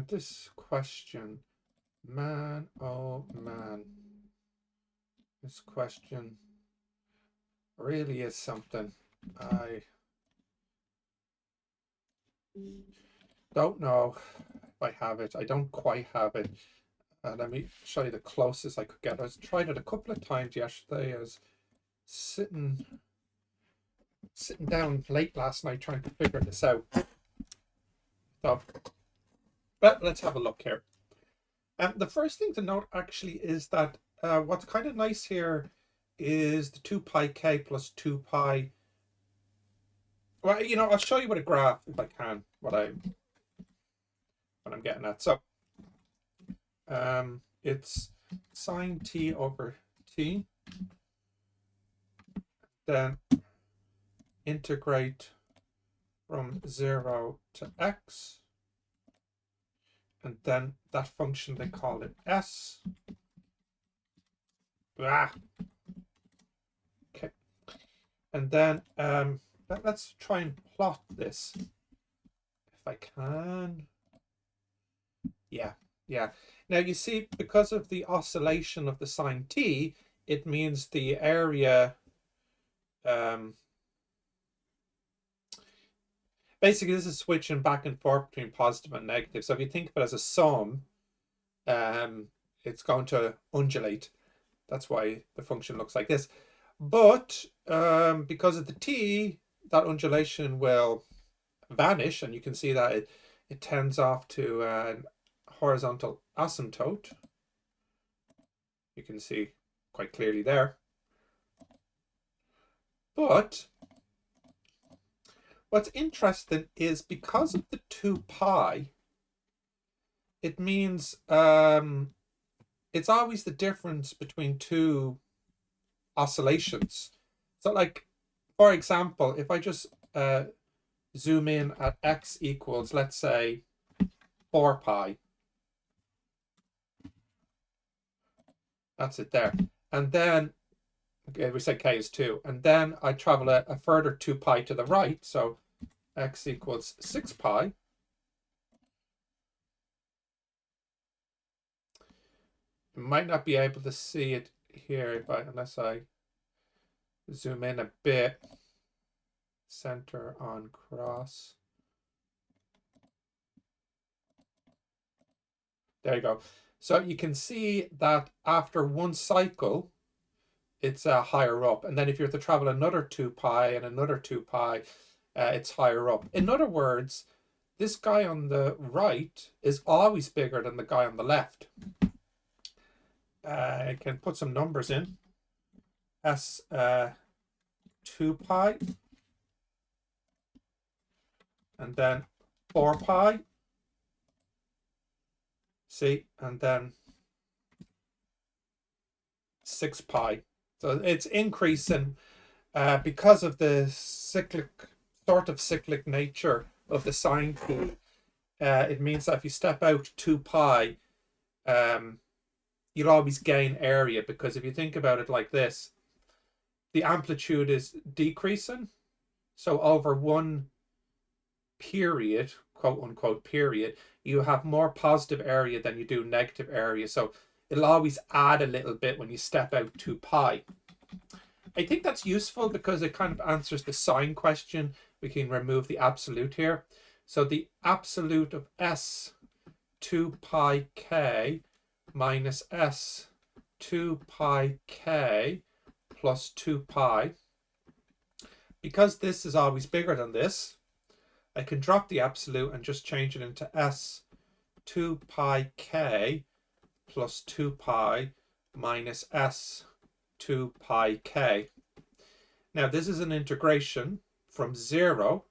This question, man, oh man, this question really is something. I don't know if I have it. I don't quite have it. Let me show you the closest I could get. I tried it a couple of times yesterday. I was sitting down late last night trying to figure this out. So, but let's have a look here. The first thing to note actually is that what's kind of nice here is the 2 pi k plus 2 pi. Well, I'll show you with a graph if I can what I'm getting at. So it's sine t over t, then integrate from 0 to x, and then that function they call it s. Ah. Okay, and then let's try and plot this if I can. Yeah, yeah. Now you see, because of the oscillation of the sine t, it means the area, basically this is switching back and forth between positive and negative. So if you think of it as a sum, it's going to undulate. That's why the function looks like this. But because of the t, that undulation will vanish, and you can see that it tends off to an horizontal asymptote. You can see quite clearly there. But what's interesting is because of the 2 pi, it means it's always the difference between two oscillations. So like, for example, if I just zoom in at x equals, let's say, 4 pi, that's it there. And then, okay, we said k is 2. And then I travel a further 2 pi to the right, so x equals 6 pi. You might not be able to see it here unless I zoom in a bit. Center on cross. There you go. So you can see that after one cycle, it's higher up. And then if you have to travel another 2 pi and another 2 pi, it's higher up. In other words, this guy on the right is always bigger than the guy on the left. I can put some numbers in. S 2 pi, and then 4 pi. See, and then 6 pi. So it's increasing because of the sort of cyclic nature of the sine t. It means that if you step out 2 pi, you'll always gain area, because if you think about it like this, the amplitude is decreasing. So over one period, quote unquote period, you have more positive area than you do negative area. So it'll always add a little bit when you step out 2 pi. I think that's useful because it kind of answers the sign question. We can remove the absolute here. So the absolute of s 2 pi k minus s 2 pi k plus 2 pi. Because this is always bigger than this, I can drop the absolute and just change it into s 2 pi k plus 2 pi minus s 2 pi k. Now this is an integration from 0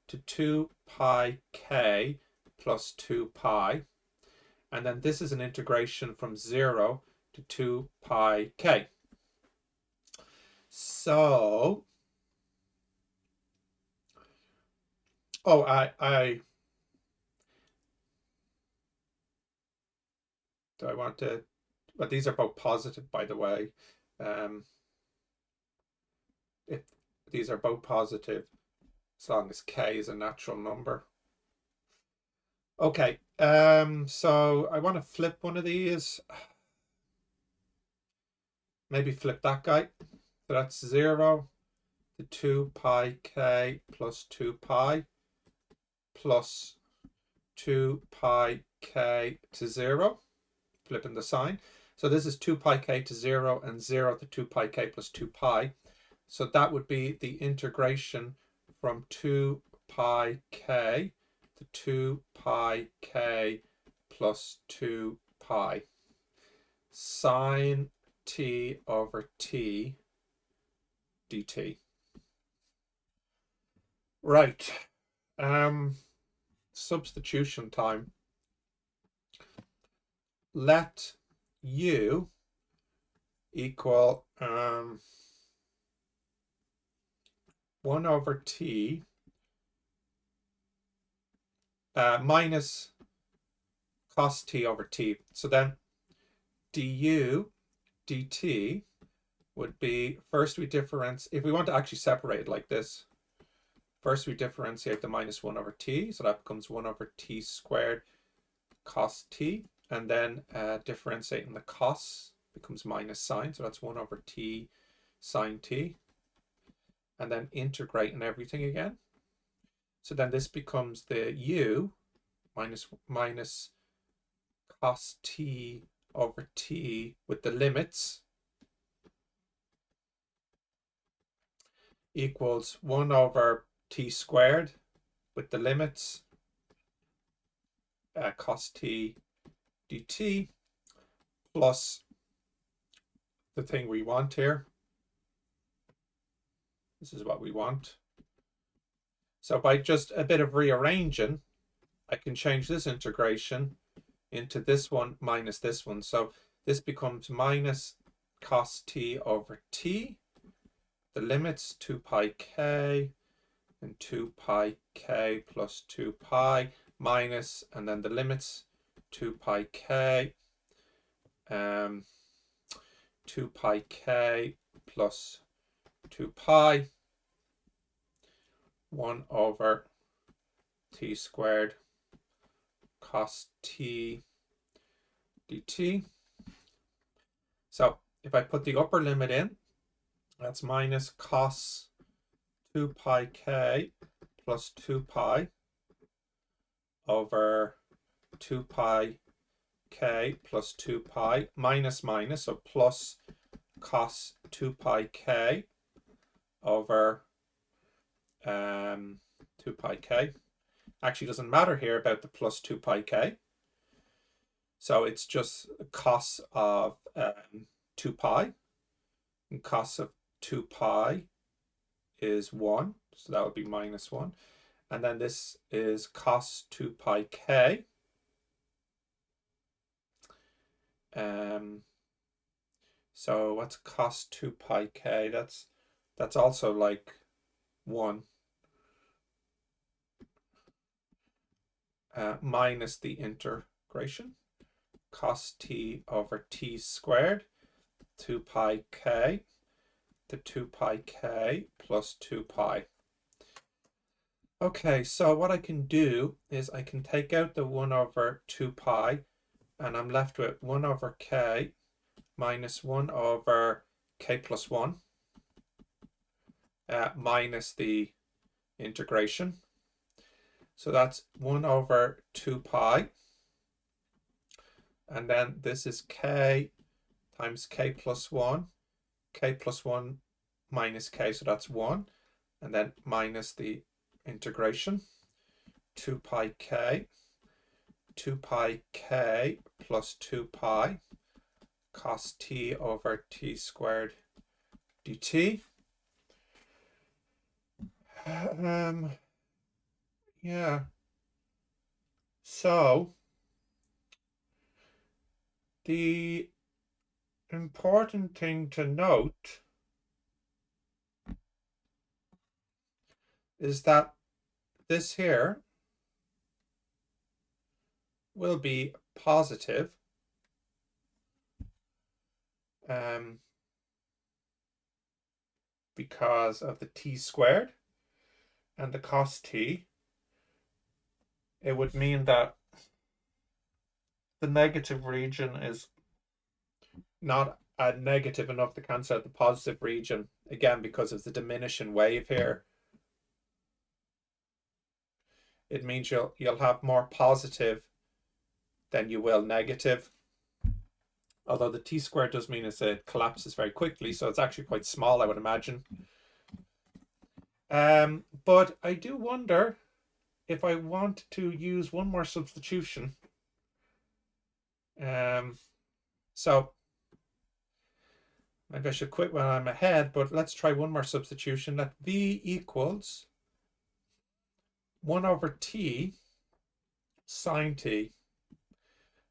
to 2 pi k plus 2 pi. And then this is an integration from 0 to 2 pi k. So, oh, do I want to, but these are both positive, by the way. If these are both positive, as long as k is a natural number. Okay, so I want to flip one of these. Maybe flip that guy. So that's 0 to 2 pi k plus 2 pi plus 2 pi k to 0, flipping the sign. So this is 2 pi k to 0 and 0 to 2 pi k plus 2 pi. So that would be the integration from 2 pi k to 2 pi k plus 2 pi sine t over t dt. Right. Substitution time. Let u equal 1 over t minus cos t over t. So then du dt would be, first we differentiate, if we want to actually separate it like this, first we differentiate the minus 1 over t, so that becomes 1 over t squared cos t, and then differentiating the cos becomes minus sine, so that's 1 over t sine t, and then integrating everything again. So then this becomes the u minus cos t over t with the limits equals 1 over t squared with the limits cos t dt plus the thing we want here. This is what we want. So by just a bit of rearranging, I can change this integration into this one minus this one. So this becomes minus cos t over t, the limits 2 pi k and 2 pi k plus 2 pi minus, and then the limits 2 pi k 2 pi k plus 2 pi 1 over t squared cos t dt. So if I put the upper limit in, that's minus cos 2 pi k plus 2 pi over 2 pi k plus 2 pi minus minus, so plus cos 2 pi k over 2 pi k. Actually doesn't matter here about the plus 2 pi k. So it's just cos of 2 pi, and cos of 2 pi is 1, so that would be minus 1. And then this is cos 2 pi k. So what's cos 2 pi k? That's also like 1 minus the integration cos t over t squared 2 pi k to 2 pi k plus 2 pi. Okay, so what I can do is I can take out the 1 over 2 pi, and I'm left with 1 over k minus 1 over k plus 1 minus the integration. So that's 1 over 2 pi. And then this is k times k plus 1 minus k, so that's 1. And then minus the integration, 2 pi k plus 2 pi cos t over t squared dt. Yeah. So the important thing to note is that this here will be positive because of the t squared and the cos t. It would mean that the negative region is not negative enough to cancel out the positive region, again, because of the diminishing wave here. It means you'll have more positive than you will negative. Although the t-squared does mean it collapses very quickly, so it's actually quite small, I would imagine. But I do wonder if I want to use one more substitution. So maybe I should quit when I'm ahead, but let's try one more substitution. That v equals 1 over t sine t.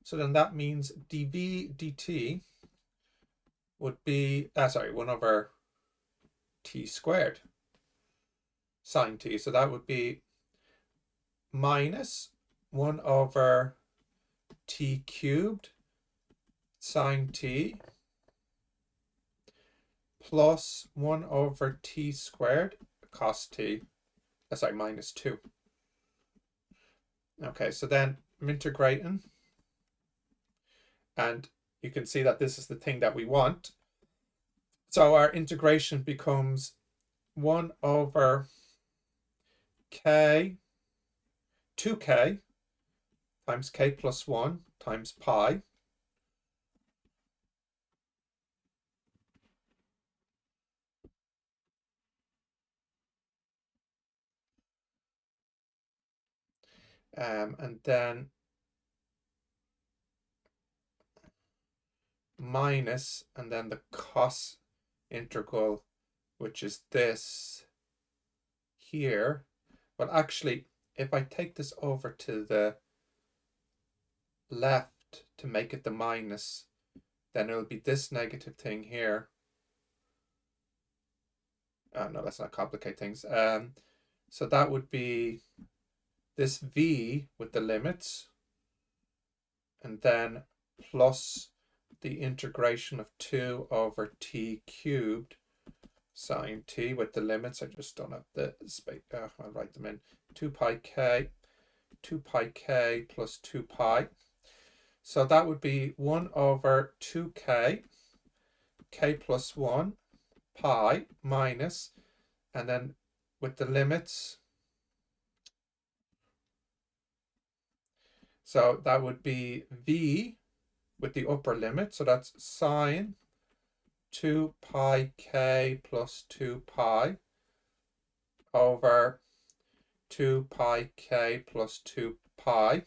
So then that means dv dt would be, 1 over t squared sine t. So that would be minus 1 over t cubed sine t plus 1 over t squared cos t. Minus 2. Okay, so then I'm integrating, and you can see that this is the thing that we want. So our integration becomes 1 over k, 2k times k plus 1 times pi and then minus, and then the cos integral, which is this here. But actually, if I take this over to the left to make it the minus, then it'll be this negative thing here. No, let's not complicate things. So that would be this v with the limits, and then plus the integration of 2 over t cubed sine t with the limits. I just don't have the space. I'll write them in. 2 pi k plus 2 pi. So that would be 1 over 2k, k plus 1, pi, minus, and then with the limits. So that would be v with the upper limit. So that's sine 2 pi k plus 2 pi over 2 pi k plus 2 pi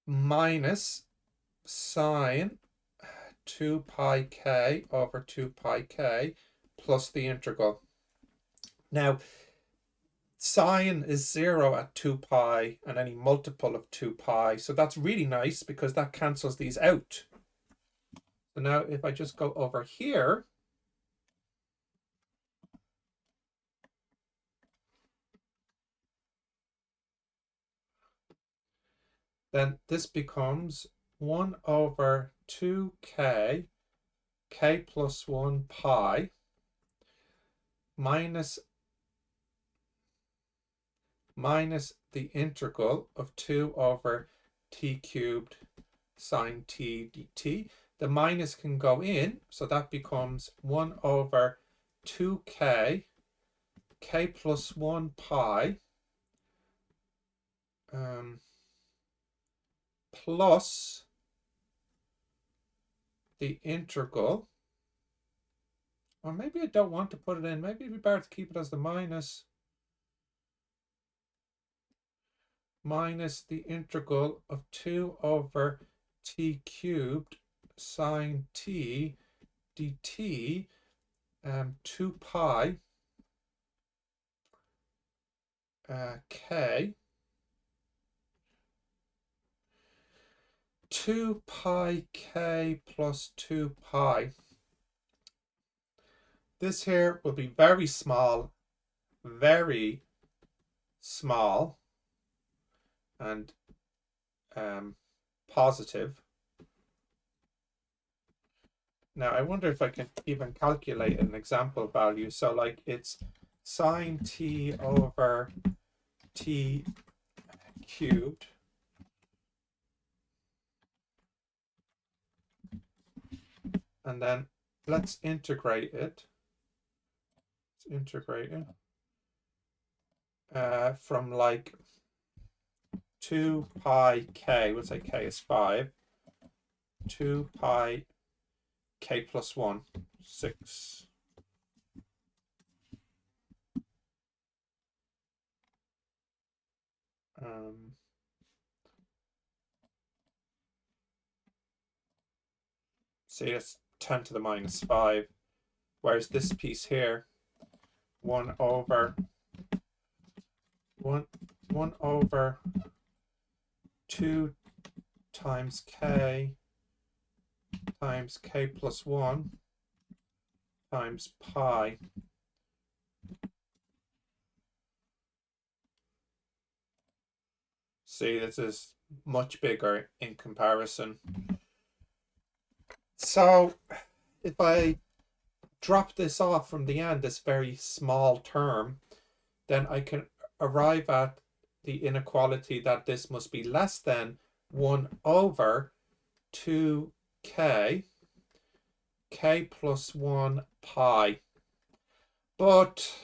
minus sine 2 pi k over 2 pi k plus the integral. Now, sine is 0 at 2 pi and any multiple of 2 pi. So that's really nice because that cancels these out. So now if I just go over here, then this becomes 1 over 2k, k plus 1 pi, minus the integral of 2 over t cubed sine t dt. The minus can go in, so that becomes 1 over 2k, k plus 1 pi, plus the integral, or maybe I don't want to put it in. Maybe it'd be better to keep it as the minus the integral of 2 over t cubed sine t dt, 2 pi k, 2 pi k plus 2 pi. This here will be very small, and positive. Now I wonder if I can even calculate an example value. So like it's sine t over t cubed And then let's integrate it. Let's integrate it from like 2 pi k, we'll say k is 5, 2 pi k plus 1, 6. See, it's 10 to the minus 5. Whereas this piece here, 1 over 1 over 2 times k plus 1 times pi. See, this is much bigger in comparison. So if I drop this off from the end, this very small term, then I can arrive at the inequality that this must be less than 1 over 2k k plus 1 pi. But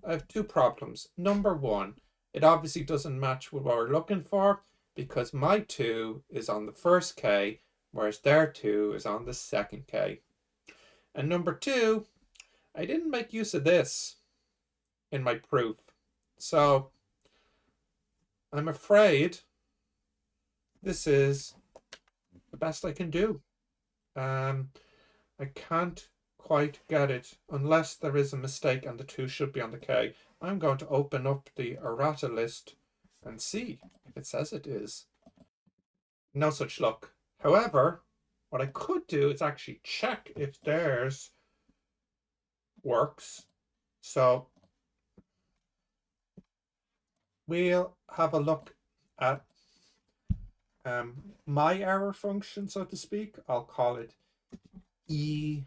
I have two problems. Number one, it obviously doesn't match with what we're looking for because my 2 is on the first k, whereas their 2 is on the second k. And number two, I didn't make use of this in my proof. So I'm afraid this is the best I can do. I can't quite get it unless there is a mistake and the 2 should be on the k. I'm going to open up the errata list and see if it says it is. No such luck. However, what I could do is actually check if theirs works. So we'll have a look at my error function, so to speak. I'll call it EX.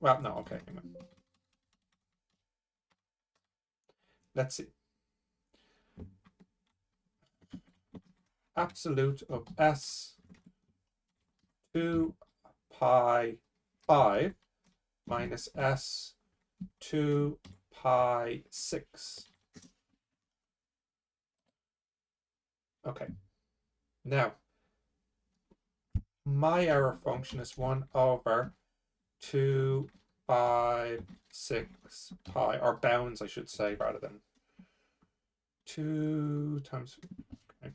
Well, no, okay. Hang on. Let's see. Absolute of S 2 pi 5 minus S 2 pi 6. Okay. Now, my error function is 1 over 2 5 6 pi, or bounds, I should say, rather than 2 times. Okay.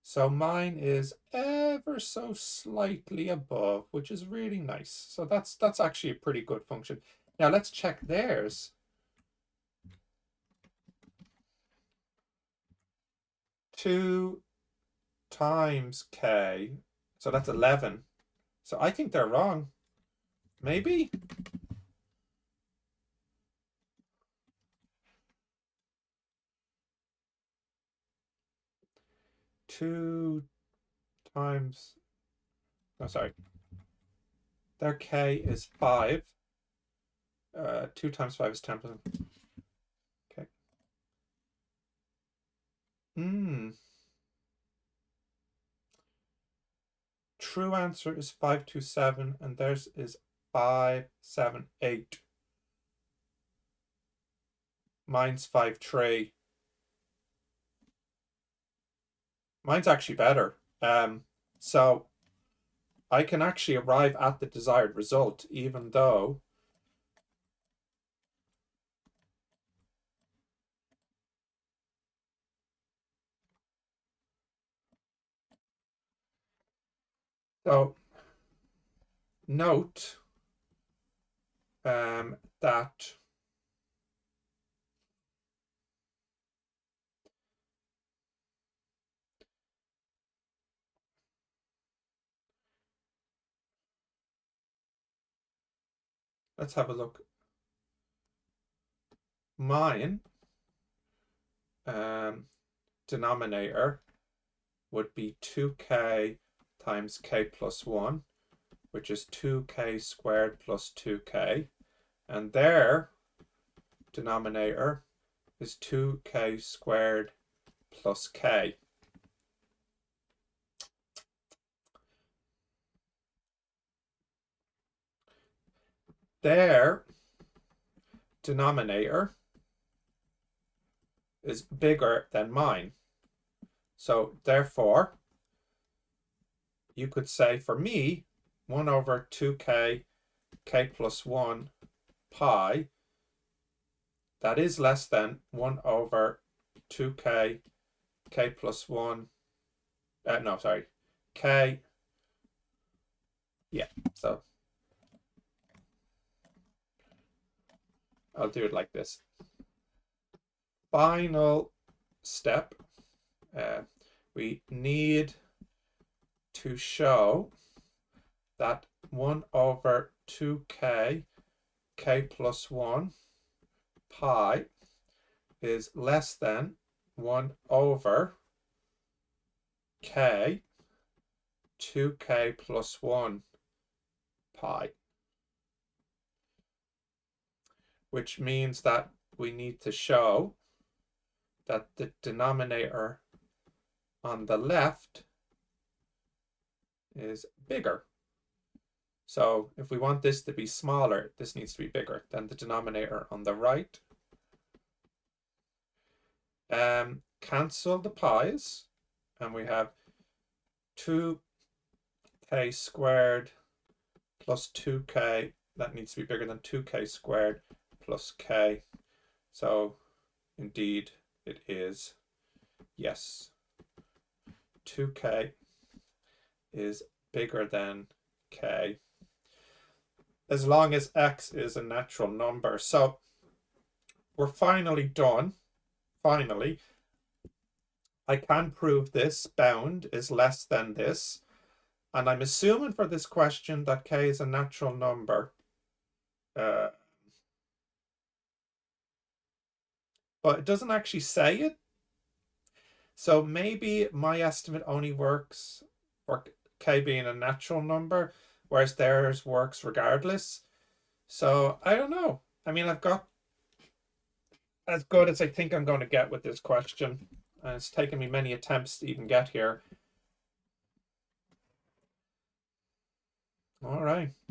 So mine is ever so slightly above, which is really nice. So that's actually a pretty good function. Now let's check theirs. 2 times k, so that's 11. So I think they're wrong. Maybe? Two times, oh, sorry. Their k is 5. 2 times 5 is 10%. Okay. True answer is 527, and theirs is 578. Mine's 53. Mine's actually better. So I can actually arrive at the desired result, even though so note that let's have a look. Mine denominator would be 2k times k plus 1, which is 2k squared plus 2k. And their denominator is 2k squared plus k. their denominator is bigger than mine. So therefore, you could say for me, 1 over 2k, k plus 1 pi, that is less than 1 over 2k, k plus 1, no, sorry, k, yeah, so I'll do it like this. Final step, we need to show that 1 over 2k, k plus 1 pi is less than 1 over k, 2k plus 1 pi, which means that we need to show that the denominator on the left is bigger. So if we want this to be smaller, this needs to be bigger than the denominator on the right. Cancel the pi's, and we have 2k squared plus 2k. That needs to be bigger than 2k squared plus k. So indeed it is, yes, 2k is bigger than k, as long as x is a natural number. So we're finally done. Finally, I can prove this bound is less than this. And I'm assuming for this question that k is a natural number. But it doesn't actually say it. So maybe my estimate only works for k being a natural number, whereas theirs works regardless. So I don't know. I mean, I've got as good as I think I'm going to get with this question. And it's taken me many attempts to even get here. All right.